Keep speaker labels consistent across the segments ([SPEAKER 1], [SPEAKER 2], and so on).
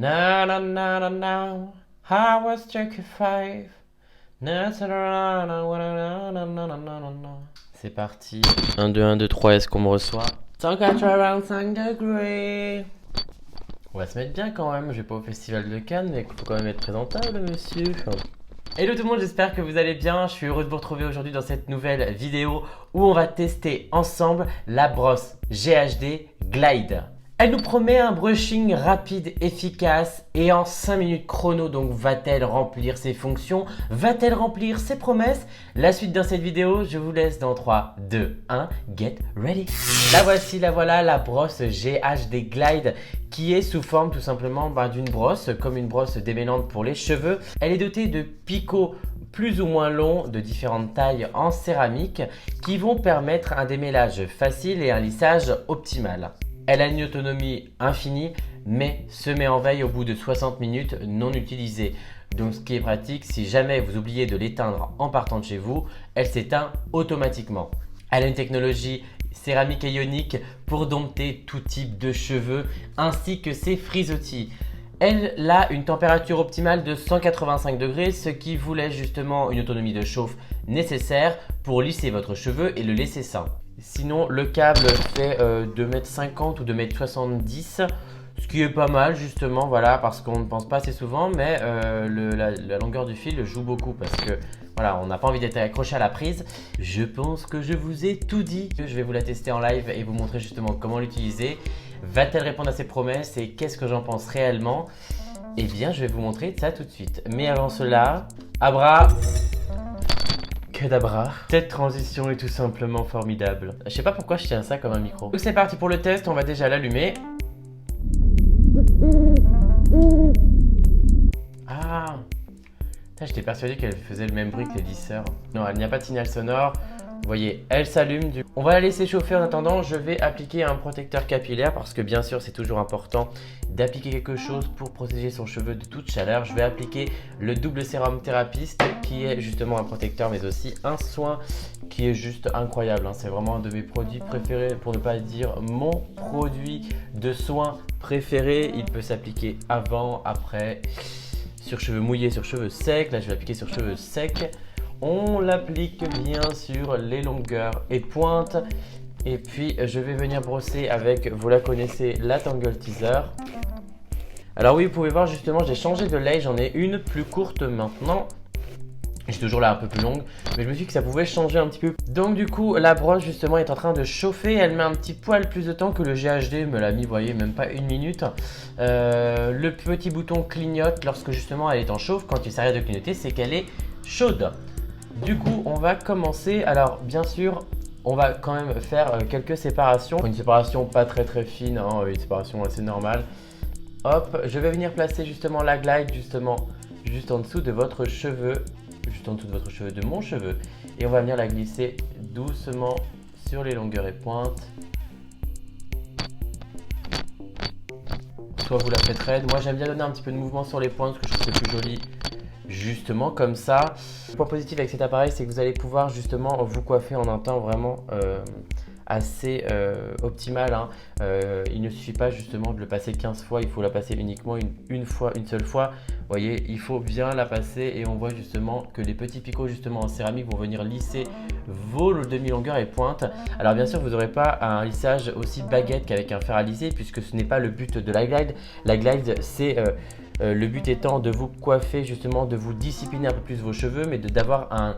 [SPEAKER 1] Na na na na na, I was 5. Na na na na na na na na na. C'est parti. 1, 2, 1, 2, 3, est-ce qu'on me reçoit? 185 degrés. On va se mettre bien quand même, je vais pas au festival de Cannes, mais il faut quand même être présentable, monsieur. Hello tout le monde, j'espère que vous allez bien. Je suis heureux de vous retrouver aujourd'hui dans cette nouvelle vidéo où on va tester ensemble la brosse GHD Glide. Elle nous promet un brushing rapide, efficace et en 5 minutes chrono. Donc va-t-elle remplir ses fonctions? Va-t-elle remplir ses promesses? La suite dans cette vidéo, je vous laisse dans 3, 2, 1, get ready. La voici, la voilà, la brosse GHD Glide qui est sous forme tout simplement d'une brosse, comme une brosse démêlante pour les cheveux. Elle est dotée de picots plus ou moins longs de différentes tailles en céramique qui vont permettre un démêlage facile et un lissage optimal. Elle a une autonomie infinie, mais se met en veille au bout de 60 minutes non utilisée. Donc ce qui est pratique, si jamais vous oubliez de l'éteindre en partant de chez vous, elle s'éteint automatiquement. Elle a une technologie céramique et ionique pour dompter tout type de cheveux ainsi que ses frisottis. Elle a une température optimale de 185 degrés, ce qui vous laisse justement une autonomie de chauffe nécessaire pour lisser votre cheveu et le laisser sain. Sinon, le câble fait 2,50 m ou 2,70 m, ce qui est pas mal justement, voilà, parce qu'on ne pense pas assez souvent, mais la longueur du fil joue beaucoup parce que voilà, on n'a pas envie d'être accroché à la prise. Je pense que je vous ai tout dit. Je vais vous la tester en live et vous montrer justement comment l'utiliser. Va-t-elle répondre à ses promesses et qu'est-ce que j'en pense réellement? Eh bien, je vais vous montrer ça tout de suite. Mais avant cela, Abra... Kadabra. Cette transition est tout simplement formidable. Je sais pas pourquoi je tiens ça comme un micro. Donc c'est parti pour le test, on va déjà l'allumer. Ah, j'étais persuadé qu'elle faisait le même bruit que les lisseurs. Non, elle n'y a pas de signal sonore. Vous voyez, elle s'allume. On va la laisser chauffer en attendant. Je vais appliquer un protecteur capillaire parce que bien sûr c'est toujours important d'appliquer quelque chose pour protéger son cheveu de toute chaleur. Je vais appliquer le double sérum thérapiste qui est justement un protecteur mais aussi un soin qui est juste incroyable. C'est vraiment un de mes produits préférés, pour ne pas dire mon produit de soin préféré. Il peut s'appliquer avant, après, sur cheveux mouillés, sur cheveux secs. Là je vais l'appliquer sur cheveux secs. On l'applique bien sur les longueurs et pointes. Et puis je vais venir brosser avec, vous la connaissez, la Tangle Teaser. Alors oui, vous pouvez voir justement, j'ai changé de lait, j'en ai une plus courte maintenant. J'ai toujours là un peu plus longue, mais je me suis dit que ça pouvait changer un petit peu. Donc du coup, la brosse justement est en train de chauffer. Elle met un petit poil plus de temps que le GHD me l'a mis, vous voyez, même pas une minute. Le petit bouton clignote lorsque justement elle est en chauffe. Quand il s'arrête de clignoter, c'est qu'elle est chaude. Du coup, on va commencer. Alors, bien sûr, on va quand même faire quelques séparations. Une séparation pas très fine, une séparation assez normale. Hop, je vais venir placer justement la glide justement juste en dessous de votre cheveu, juste en dessous de votre cheveu, de mon cheveu. Et on va venir la glisser doucement sur les longueurs et pointes. Soit vous la faites raide. Moi, j'aime bien donner un petit peu de mouvement sur les pointes parce que je trouve que c'est plus joli. Justement comme ça. Le point positif avec cet appareil, c'est que vous allez pouvoir justement vous coiffer en un temps vraiment assez optimal. Il ne suffit pas justement de le passer 15 fois, il faut la passer uniquement une seule fois. Vous voyez, il faut bien la passer et on voit justement que les petits picots justement en céramique vont venir lisser vos demi-longueurs et pointes. Alors bien sûr, vous n'aurez pas un lissage aussi baguette qu'avec un fer à lisser puisque ce n'est pas le but de la glide. La glide, c'est... le but étant de vous coiffer justement, de vous discipliner un peu plus vos cheveux, mais d'avoir un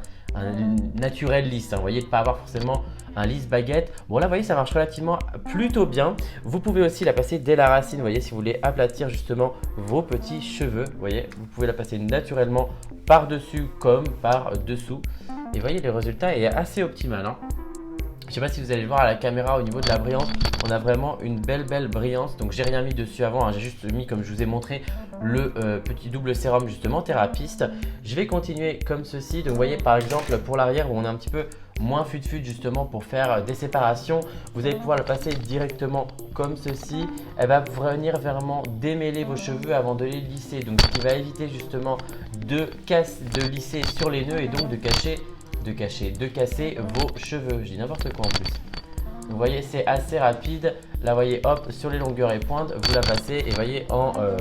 [SPEAKER 1] naturel lisse. Vous voyez, de ne pas avoir forcément un lisse baguette. Bon là, vous voyez, ça marche relativement plutôt bien. Vous pouvez aussi la passer dès la racine, vous voyez, si vous voulez aplatir justement vos petits cheveux. Vous voyez, vous pouvez la passer naturellement par-dessus comme par-dessous. Et vous voyez, le résultat est assez optimal. Je ne sais pas si vous allez le voir à la caméra au niveau de la brillance, on a vraiment une belle brillance. Donc j'ai rien mis dessus avant, j'ai juste mis, comme je vous ai montré, le petit double sérum justement thérapiste. Je vais continuer comme ceci. Donc vous voyez par exemple pour l'arrière où on est un petit peu moins fut justement pour faire des séparations, vous allez pouvoir le passer directement comme ceci. Elle va venir vraiment démêler vos cheveux avant de les lisser, donc ce qui va éviter justement de lisser sur les nœuds et donc de casser vos cheveux. Je dis n'importe quoi en plus. Vous voyez, c'est assez rapide. Là, voyez, hop, sur les longueurs et pointes, vous la passez et voyez,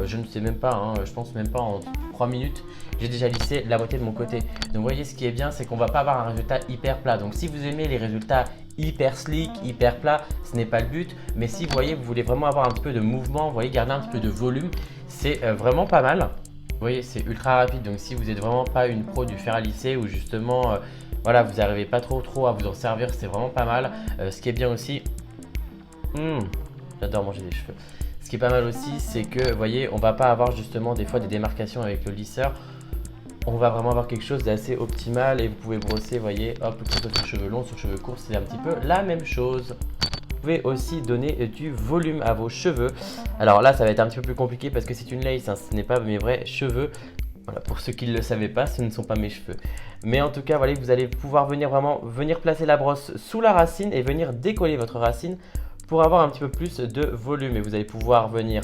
[SPEAKER 1] je ne sais même pas, hein, je pense même pas en 3 minutes, j'ai déjà lissé la moitié de mon côté. Donc, vous voyez, ce qui est bien, c'est qu'on va pas avoir un résultat hyper plat. Donc, si vous aimez les résultats hyper slick, hyper plat, ce n'est pas le but. Mais si vous voyez, vous voulez vraiment avoir un petit peu de mouvement, vous voyez, garder un petit peu de volume, c'est vraiment pas mal. Vous voyez, c'est ultra rapide. Donc, si vous n'êtes vraiment pas une pro du fer à lisser ou justement, voilà, vous n'arrivez pas trop à vous en servir, c'est vraiment pas mal. Ce qui est bien aussi, j'adore manger des cheveux. Ce qui est pas mal aussi, c'est que, vous voyez, on va pas avoir justement des fois des démarcations avec le lisseur. On va vraiment avoir quelque chose d'assez optimal et vous pouvez brosser, vous voyez, hop, que ce soit sur cheveux longs, sur cheveux courts, c'est un petit peu la même chose. Vous pouvez aussi donner du volume à vos cheveux. Alors là, ça va être un petit peu plus compliqué parce que c'est une lace, hein, ce n'est pas mes vrais cheveux. Voilà, pour ceux qui ne le savaient pas, ce ne sont pas mes cheveux. Mais en tout cas, voilà, vous allez pouvoir venir placer la brosse sous la racine et venir décoller votre racine pour avoir un petit peu plus de volume. Et vous allez pouvoir venir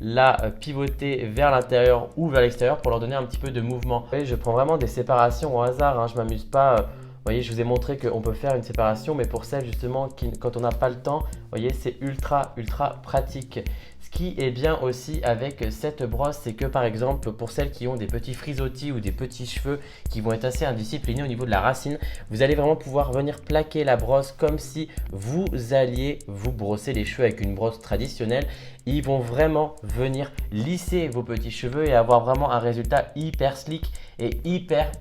[SPEAKER 1] la pivoter vers l'intérieur ou vers l'extérieur pour leur donner un petit peu de mouvement. Vous voyez, je prends vraiment des séparations au hasard, hein, je ne m'amuse pas. Vous voyez, je vous ai montré qu'on peut faire une séparation, mais pour celles justement quand on n'a pas le temps, vous voyez, c'est ultra pratique. Ce qui est bien aussi avec cette brosse, c'est que par exemple, pour celles qui ont des petits frisottis ou des petits cheveux qui vont être assez indisciplinés au niveau de la racine, vous allez vraiment pouvoir venir plaquer la brosse comme si vous alliez vous brosser les cheveux avec une brosse traditionnelle. Ils vont vraiment venir lisser vos petits cheveux et avoir vraiment un résultat hyper slick et hyper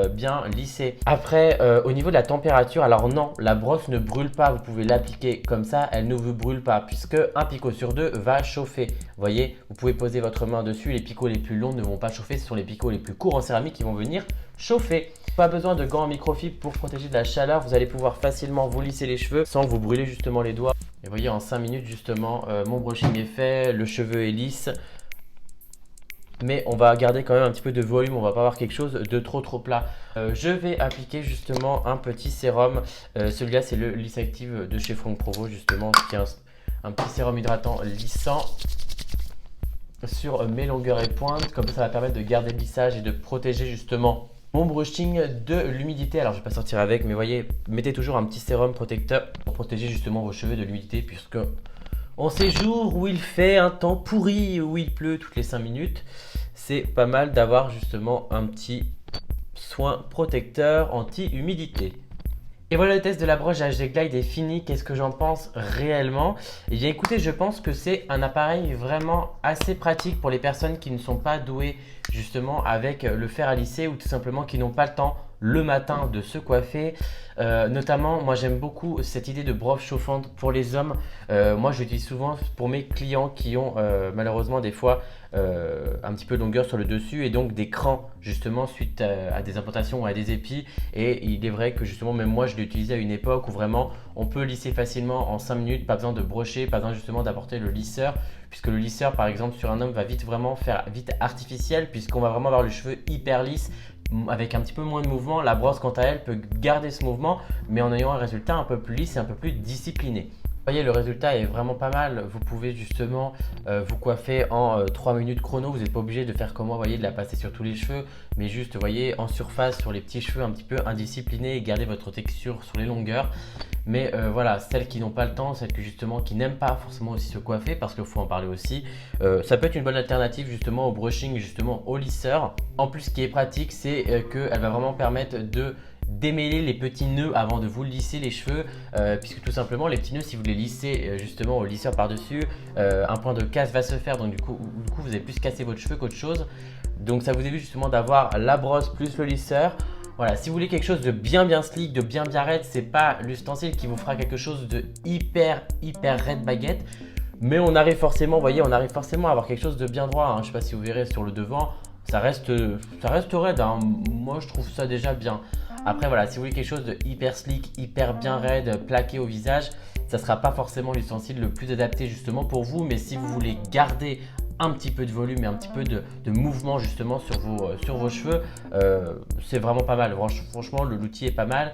[SPEAKER 1] bien lissé. Après, au niveau de la température, alors non, la brosse ne brûle pas. Vous pouvez l'appliquer comme ça, elle ne vous brûle pas puisque un picot sur deux va chauffer. Vous voyez, vous pouvez poser votre main dessus. Les picots les plus longs ne vont pas chauffer. Ce sont les picots les plus courts en céramique qui vont venir chauffer. Pas besoin de gants en microfibre pour protéger de la chaleur. Vous allez pouvoir facilement vous lisser les cheveux sans vous brûler justement les doigts. Et vous voyez, en 5 minutes justement, mon brushing est fait, le cheveu est lisse. Mais on va garder quand même un petit peu de volume, on va pas avoir quelque chose de trop plat. Je vais appliquer justement un petit sérum. Celui-là, c'est le Lisse Active de chez Franck Provo justement, qui est un petit sérum hydratant lissant sur mes longueurs et pointes. Comme ça va permettre de garder le lissage et de protéger justement mon brushing de l'humidité. Alors je vais pas sortir avec, mais voyez, mettez toujours un petit sérum protecteur pour protéger justement vos cheveux de l'humidité, puisque en ces jours où il fait un temps pourri, où il pleut toutes les 5 minutes, c'est pas mal d'avoir justement un petit soin protecteur anti-humidité. Et voilà, le test de la broche HD Glide est fini. Qu'est-ce que j'en pense réellement? Eh bien écoutez, je pense que c'est un appareil vraiment assez pratique pour les personnes qui ne sont pas douées justement avec le fer à lisser ou tout simplement qui n'ont pas le temps le matin de se coiffer. Notamment, moi j'aime beaucoup cette idée de brosse chauffante pour les hommes. Moi je l'utilise souvent pour mes clients qui ont malheureusement des fois un petit peu de longueur sur le dessus et donc des crans justement suite à des implantations ou à des épis. Et il est vrai que justement même moi je l'ai utilisé à une époque où vraiment on peut lisser facilement en 5 minutes, pas besoin de brocher, pas besoin justement d'apporter le lisseur, puisque le lisseur par exemple sur un homme va vite vraiment faire vite artificiel, puisqu'on va vraiment avoir le cheveu hyper lisse avec un petit peu moins de mouvement. La brosse quant à elle peut garder ce mouvement mais en ayant un résultat un peu plus lisse et un peu plus discipliné. Vous voyez, le résultat est vraiment pas mal. Vous pouvez justement vous coiffer en 3 minutes chrono. Vous n'êtes pas obligé de faire comme moi, voyez, de la passer sur tous les cheveux, mais juste, voyez, en surface sur les petits cheveux un petit peu indisciplinés et garder votre texture sur les longueurs. Mais voilà, celles qui n'ont pas le temps, celles qui n'aiment pas forcément aussi se coiffer, parce qu'il faut en parler aussi, ça peut être une bonne alternative justement au brushing, justement au lisseur. En plus, ce qui est pratique, c'est qu'elle va vraiment permettre de démêler les petits nœuds avant de vous lisser les cheveux, puisque tout simplement les petits nœuds, si vous les lissez justement au lisseur par dessus, un point de casse va se faire, donc du coup vous allez plus casser votre cheveu qu'autre chose. Donc ça vous évite justement d'avoir la brosse plus le lisseur. Voilà, si vous voulez quelque chose de bien slick, de bien raide, c'est pas l'ustensile qui vous fera quelque chose de hyper raide baguette, mais on arrive forcément, vous voyez, on arrive forcément à avoir quelque chose de bien droit, hein. Je sais pas si vous verrez sur le devant, ça reste raide, hein. Moi je trouve ça déjà bien. Après voilà, si vous voulez quelque chose de hyper slick, hyper bien raide, plaqué au visage, ça ne sera pas forcément l'ustensile le plus adapté justement pour vous. Mais si vous voulez garder un petit peu de volume et un petit peu de mouvement justement sur vos cheveux, c'est vraiment pas mal. Franchement, l'outil est pas mal.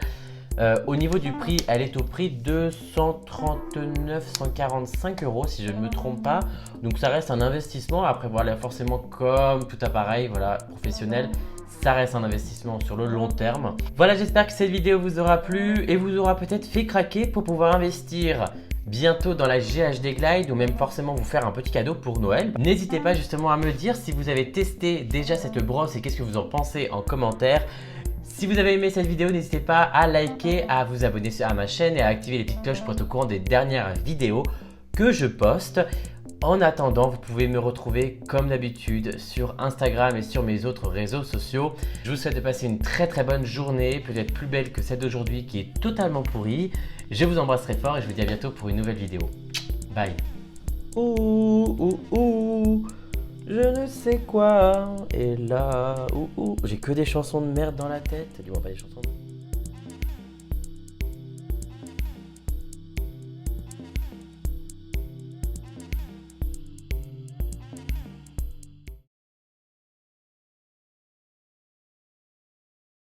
[SPEAKER 1] Au niveau du prix, elle est au prix de 139,145 € si je ne me trompe pas. Donc ça reste un investissement. Après voilà, forcément comme tout appareil voilà, professionnel, ça reste un investissement sur le long terme. Voilà, j'espère que cette vidéo vous aura plu et vous aura peut-être fait craquer pour pouvoir investir bientôt dans la GHD Glide ou même forcément vous faire un petit cadeau pour Noël. N'hésitez pas justement à me dire si vous avez testé déjà cette brosse et qu'est-ce que vous en pensez en commentaire. Si vous avez aimé cette vidéo, n'hésitez pas à liker, à vous abonner à ma chaîne et à activer les petites cloches pour être au courant des dernières vidéos que je poste. En attendant, vous pouvez me retrouver comme d'habitude sur Instagram et sur mes autres réseaux sociaux. Je vous souhaite de passer une très bonne journée, peut-être plus belle que celle d'aujourd'hui qui est totalement pourrie. Je vous embrasse très fort et je vous dis à bientôt pour une nouvelle vidéo. Bye. Je ne sais quoi est là. J'ai que des chansons de merde dans la tête. Dis-moi pas des chansons de...